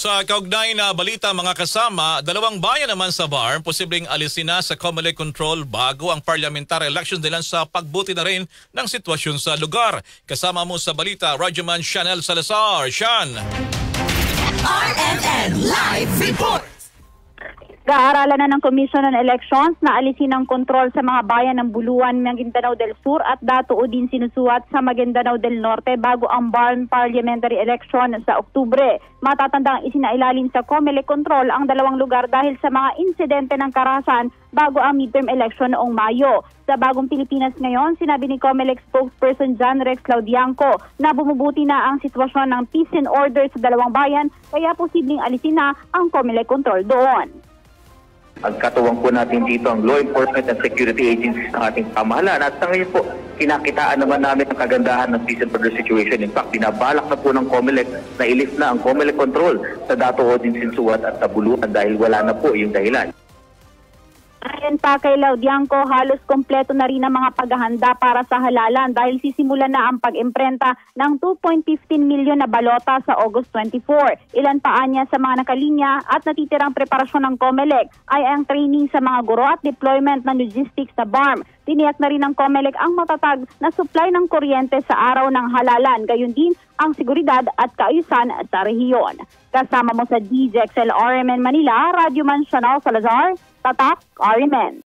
Sa kaugnay na balita mga kasama, dalawang bayan naman sa BARM posibleng alisin na sa COMELEC control bago ang parliamentary elections nila sa pagbuti na rin ng sitwasyon sa lugar. Kasama mo sa balita, Radyoman Chanel Salazar. Shan! RMN Live Report! Kaaralan na ng Commission on Elections na alisin ang kontrol sa mga bayan ng Buluan, Maguindanao del Sur at Datoo din sinusuwat sa Maguindanao del Norte bago ang BARM parliamentary election sa Oktubre. Matatandang isinailalim sa COMELEC control ang dalawang lugar dahil sa mga insidente ng karahasan bago ang midterm election noong Mayo. Sa Bagong Pilipinas ngayon, sinabi ni COMELEC spokesperson John Rex Laudianco na bumubuti na ang sitwasyon ng peace and order sa dalawang bayan kaya posibleng alisin na ang COMELEC control doon. Ang katuwang po natin dito ang law enforcement and security agencies ng ating pamahalaan. At sa ngayon po, kinakitaan naman namin ang kagandahan ng peace and order situation. In fact, binabalak na po ng COMELEC na i-lift na ang COMELEC control sa Datoo din Sinsuat at Tabuluan dahil wala na po yung dahilan. Ayon pa kay Laudianco, halos kompleto na rin ang mga paghahanda para sa halalan dahil sisimulan na ang pag-imprenta ng 2.15 milyon na balota sa August 24. Ilan pa anya sa mga nakalinya at natitirang preparasyon ng COMELEC ay ang training sa mga guro at deployment ng logistics sa BARM. Tiniyak na rin ng COMELEC ang matatag na supply ng kuryente sa araw ng halalan, gayon din ang seguridad at kaayusan sa rehiyon. Kasama mo sa DJXL RMN Manila, Radyoman Chanel Salazar, Tatak RMN.